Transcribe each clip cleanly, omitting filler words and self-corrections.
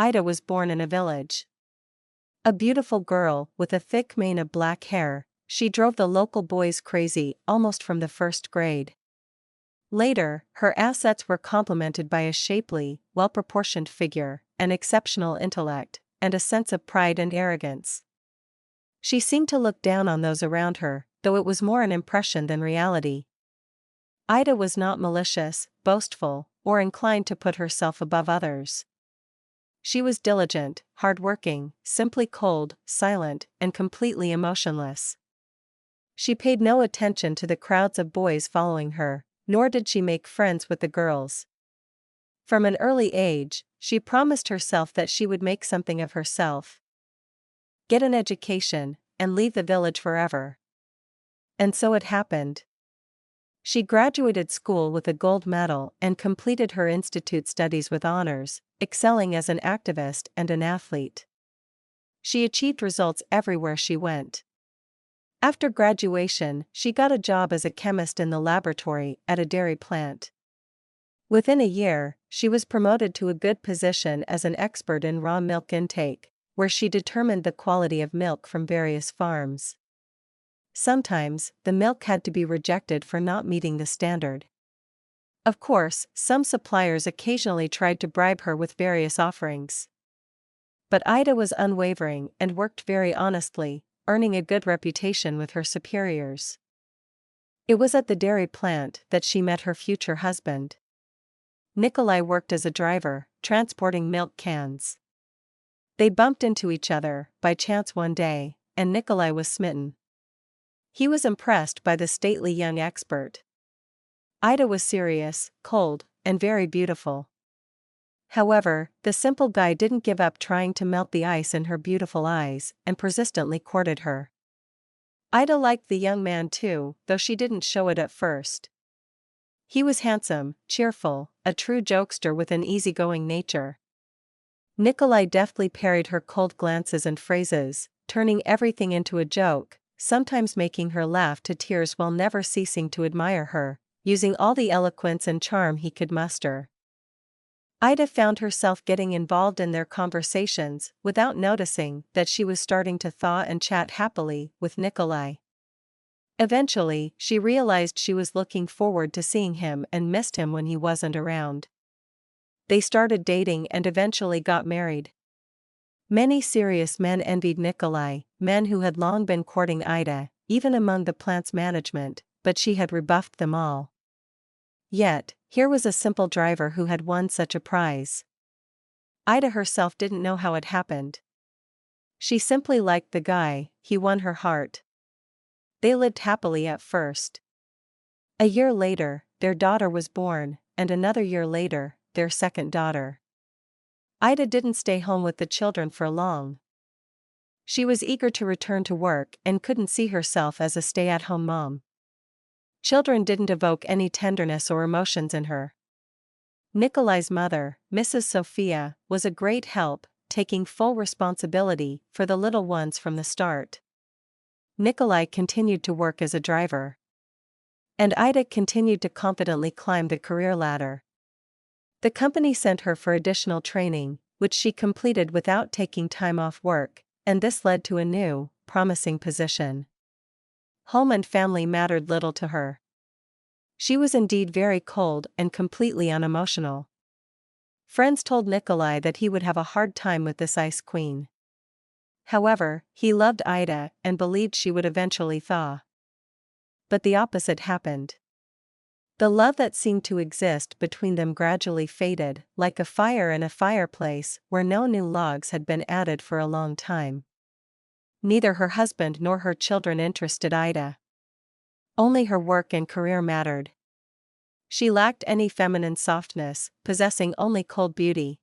Ida was born in a village. A beautiful girl with a thick mane of black hair, she drove the local boys crazy almost from the first grade. Later, her assets were complemented by a shapely, well-proportioned figure, an exceptional intellect, and a sense of pride and arrogance. She seemed to look down on those around her, though it was more an impression than reality. Ida was not malicious, boastful, or inclined to put herself above others. She was diligent, hard-working, simply cold, silent, and completely emotionless. She paid no attention to the crowds of boys following her, nor did she make friends with the girls. From an early age, she promised herself that she would make something of herself, get an education, and leave the village forever. And so it happened. She graduated school with a gold medal and completed her institute studies with honors, excelling as an activist and an athlete. She achieved results everywhere she went. After graduation, she got a job as a chemist in the laboratory at a dairy plant. Within a year, she was promoted to a good position as an expert in raw milk intake, where she determined the quality of milk from various farms. Sometimes, the milk had to be rejected for not meeting the standard. Of course, some suppliers occasionally tried to bribe her with various offerings. But Ida was unwavering and worked very honestly, earning a good reputation with her superiors. It was at the dairy plant that she met her future husband. Nikolai worked as a driver, transporting milk cans. They bumped into each other by chance one day, and Nikolai was smitten. He was impressed by the stately young expert. Ida was serious, cold, and very beautiful. However, the simple guy didn't give up trying to melt the ice in her beautiful eyes and persistently courted her. Ida liked the young man too, though she didn't show it at first. He was handsome, cheerful, a true jokester with an easygoing nature. Nikolai deftly parried her cold glances and phrases, turning everything into a joke, sometimes making her laugh to tears while never ceasing to admire her, using all the eloquence and charm he could muster. Ida found herself getting involved in their conversations without noticing that she was starting to thaw and chat happily with Nikolai. Eventually, she realized she was looking forward to seeing him and missed him when he wasn't around. They started dating and eventually got married. Many serious men envied Nikolai, men who had long been courting Ida, even among the plant's management, but she had rebuffed them all. Yet, here was a simple driver who had won such a prize. Ida herself didn't know how it happened. She simply liked the guy, he won her heart. They lived happily at first. A year later, their daughter was born, and another year later, their second daughter. Ida didn't stay home with the children for long. She was eager to return to work and couldn't see herself as a stay-at-home mom. Children didn't evoke any tenderness or emotions in her. Nikolai's mother, Mrs. Sophia, was a great help, taking full responsibility for the little ones from the start. Nikolai continued to work as a driver. And Ida continued to confidently climb the career ladder. The company sent her for additional training, which she completed without taking time off work, and this led to a new, promising position. Home and family mattered little to her. She was indeed very cold and completely unemotional. Friends told Nikolai that he would have a hard time with this ice queen. However, he loved Ida and believed she would eventually thaw. But the opposite happened. The love that seemed to exist between them gradually faded, like a fire in a fireplace where no new logs had been added for a long time. Neither her husband nor her children interested Ida. Only her work and career mattered. She lacked any feminine softness, possessing only cold beauty.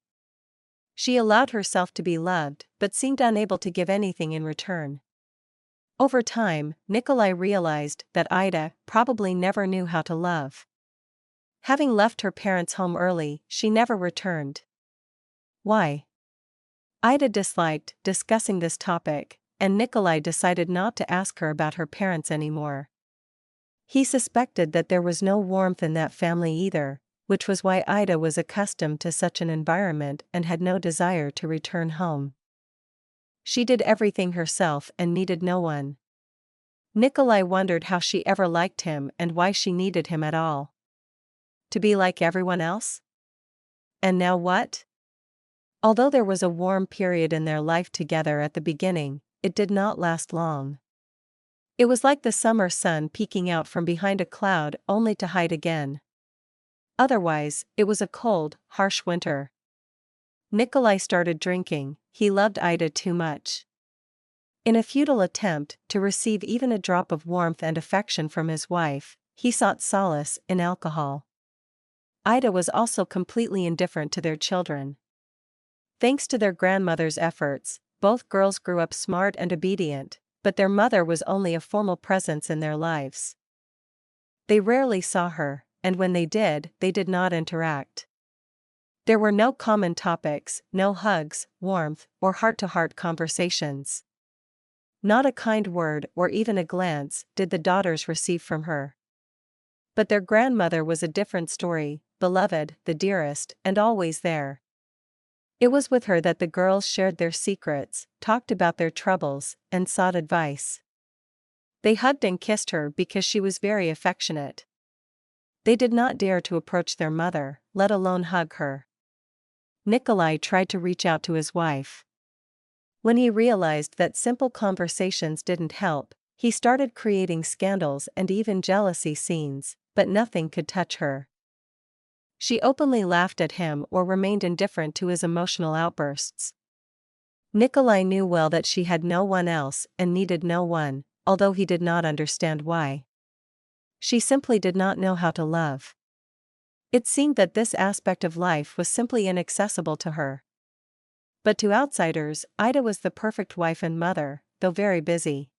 She allowed herself to be loved, but seemed unable to give anything in return. Over time, Nikolai realized that Ida probably never knew how to love. Having left her parents' home early, she never returned. Why? Ida disliked discussing this topic, and Nikolai decided not to ask her about her parents anymore. He suspected that there was no warmth in that family either, which was why Ida was accustomed to such an environment and had no desire to return home. She did everything herself and needed no one. Nikolai wondered how she ever liked him and why she needed him at all. To be like everyone else? And now what? Although there was a warm period in their life together at the beginning, it did not last long. It was like the summer sun peeking out from behind a cloud only to hide again. Otherwise, it was a cold, harsh winter. Nikolai started drinking. He loved Ida too much. In a futile attempt to receive even a drop of warmth and affection from his wife, he sought solace in alcohol. Ida was also completely indifferent to their children. Thanks to their grandmother's efforts, both girls grew up smart and obedient, but their mother was only a formal presence in their lives. They rarely saw her, and when they did not interact. There were no common topics, no hugs, warmth, or heart-to-heart conversations. Not a kind word or even a glance did the daughters receive from her. But their grandmother was a different story, beloved, the dearest, and always there. It was with her that the girls shared their secrets, talked about their troubles, and sought advice. They hugged and kissed her because she was very affectionate. They did not dare to approach their mother, let alone hug her. Nikolai tried to reach out to his wife. When he realized that simple conversations didn't help, he started creating scandals and even jealousy scenes, but nothing could touch her. She openly laughed at him or remained indifferent to his emotional outbursts. Nikolai knew well that she had no one else and needed no one, although he did not understand why. She simply did not know how to love. It seemed that this aspect of life was simply inaccessible to her. But to outsiders, Ida was the perfect wife and mother, though very busy.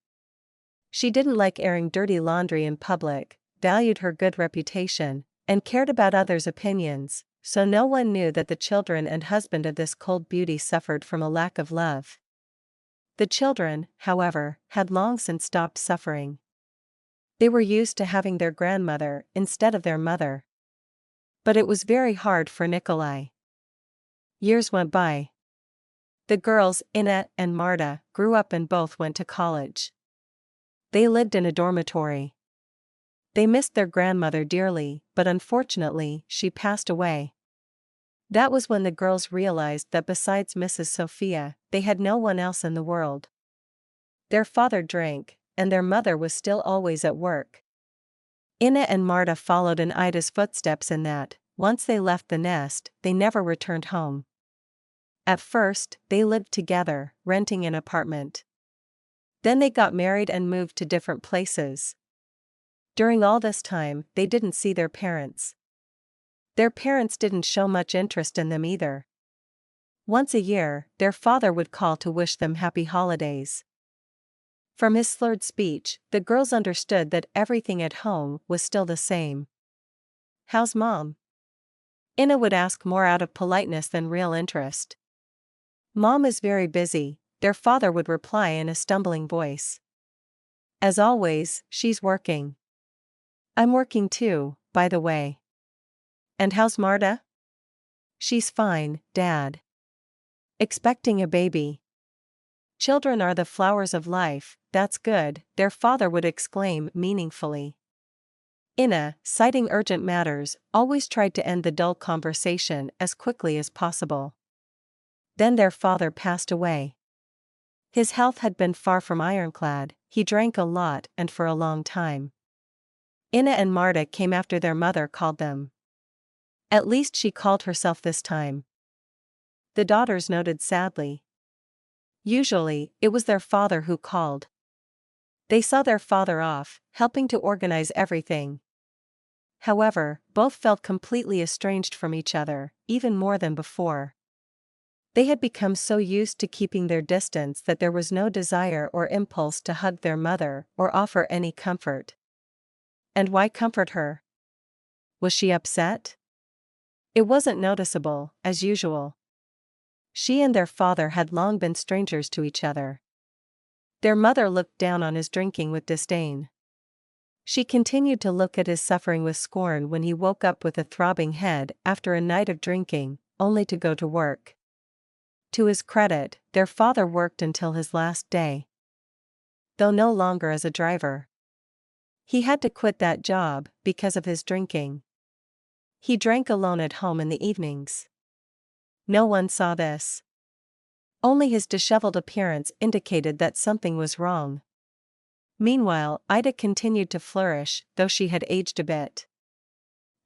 She didn't like airing dirty laundry in public, valued her good reputation, and cared about others' opinions, so no one knew that the children and husband of this cold beauty suffered from a lack of love. The children, however, had long since stopped suffering. They were used to having their grandmother instead of their mother. But it was very hard for Nikolai. Years went by. The girls, Ina and Marta, grew up and both went to college. They lived in a dormitory. They missed their grandmother dearly, but unfortunately, she passed away. That was when the girls realized that besides Mrs. Sophia, they had no one else in the world. Their father drank, and their mother was still always at work. Ina and Marta followed in Ida's footsteps in that, once they left the nest, they never returned home. At first, they lived together, renting an apartment. Then they got married and moved to different places. During all this time, they didn't see their parents. Their parents didn't show much interest in them either. Once a year, their father would call to wish them happy holidays. From his slurred speech, the girls understood that everything at home was still the same. "How's Mom?" Ina would ask more out of politeness than real interest. "Mom is very busy," their father would reply in a stumbling voice. "As always, she's working." "I'm working too, by the way." "And how's Marta?" "She's fine, Dad." "Expecting a baby." "Children are the flowers of life, that's good," their father would exclaim meaningfully. Ina, citing urgent matters, always tried to end the dull conversation as quickly as possible. Then their father passed away. His health had been far from ironclad, he drank a lot and for a long time. Ina and Marta came after their mother called them. At least she called herself this time. The daughters noted sadly. Usually, it was their father who called. They saw their father off, helping to organize everything. However, both felt completely estranged from each other, even more than before. They had become so used to keeping their distance that there was no desire or impulse to hug their mother or offer any comfort. And why comfort her? Was she upset? It wasn't noticeable, as usual. She and their father had long been strangers to each other. Their mother looked down on his drinking with disdain. She continued to look at his suffering with scorn when he woke up with a throbbing head after a night of drinking, only to go to work. To his credit, their father worked until his last day. Though no longer as a driver. He had to quit that job because of his drinking. He drank alone at home in the evenings. No one saw this. Only his disheveled appearance indicated that something was wrong. Meanwhile, Ida continued to flourish, though she had aged a bit.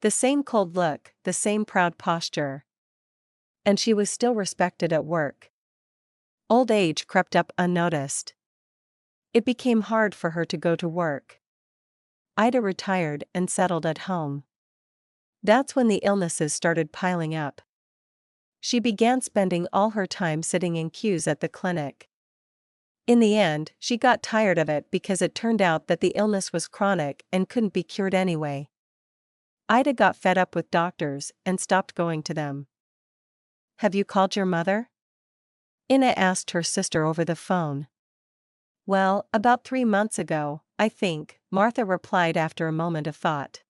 The same cold look, the same proud posture. And she was still respected at work. Old age crept up unnoticed. It became hard for her to go to work. Ida retired and settled at home. That's when the illnesses started piling up. She began spending all her time sitting in queues at the clinic. In the end, she got tired of it because it turned out that the illness was chronic and couldn't be cured anyway. Ida got fed up with doctors and stopped going to them. "Have you called your mother?" Ina asked her sister over the phone. "Well, about 3 months ago, I think," Martha replied after a moment of thought.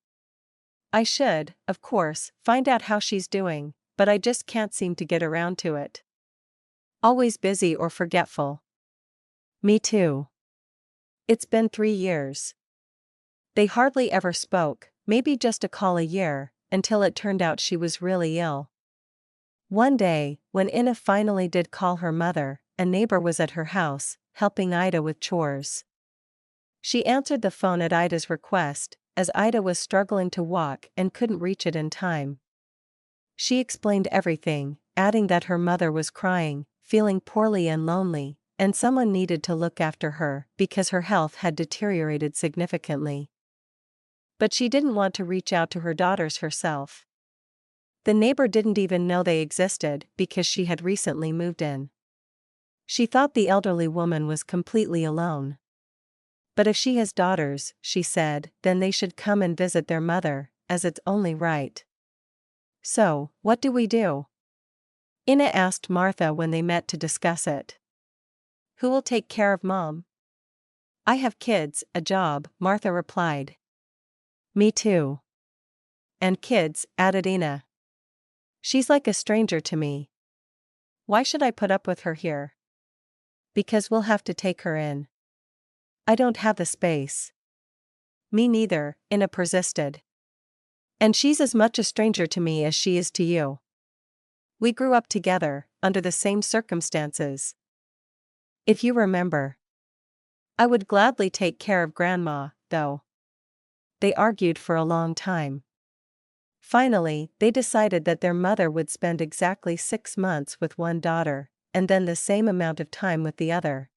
"I should, of course, find out how she's doing, but I just can't seem to get around to it. Always busy or forgetful." "Me too. It's been 3 years." They hardly ever spoke, maybe just a call a year, until it turned out she was really ill. One day, when Ina finally did call her mother, a neighbor was at her house, helping Ida with chores. She answered the phone at Ida's request, as Ida was struggling to walk and couldn't reach it in time. She explained everything, adding that her mother was crying, feeling poorly and lonely, and someone needed to look after her because her health had deteriorated significantly. But she didn't want to reach out to her daughters herself. The neighbor didn't even know they existed because she had recently moved in. She thought the elderly woman was completely alone. But if she has daughters, she said, then they should come and visit their mother, as it's only right. "So, what do we do?" Ina asked Martha when they met to discuss it. "Who will take care of Mom?" "I have kids, a job," Martha replied. "Me too." "And kids," added Ina. "She's like a stranger to me. Why should I put up with her here?" "Because we'll have to take her in." "I don't have the space." "Me neither," Ina persisted. "And she's as much a stranger to me as she is to you. We grew up together, under the same circumstances. If you remember. I would gladly take care of Grandma, though." They argued for a long time. Finally, they decided that their mother would spend exactly 6 months with one daughter, and then the same amount of time with the other.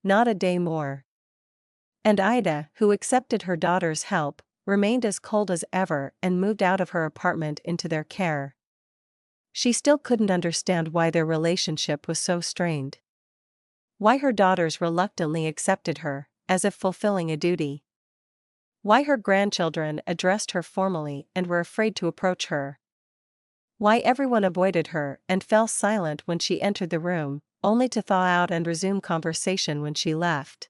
Not a day more. And Ida, who accepted her daughter's help, remained as cold as ever and moved out of her apartment into their care. She still couldn't understand why their relationship was so strained. Why her daughters reluctantly accepted her, as if fulfilling a duty. Why her grandchildren addressed her formally and were afraid to approach her. Why everyone avoided her and fell silent when she entered the room, only to thaw out and resume conversation when she left.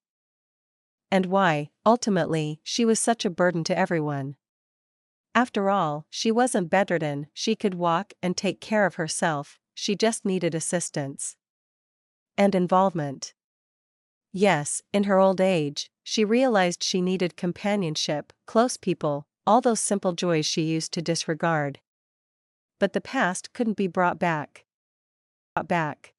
And why, ultimately, she was such a burden to everyone. After all, she wasn't bedridden, she could walk and take care of herself, she just needed assistance. And involvement. Yes, in her old age, she realized she needed companionship, close people, all those simple joys she used to disregard. But the past couldn't be brought back. Brought back.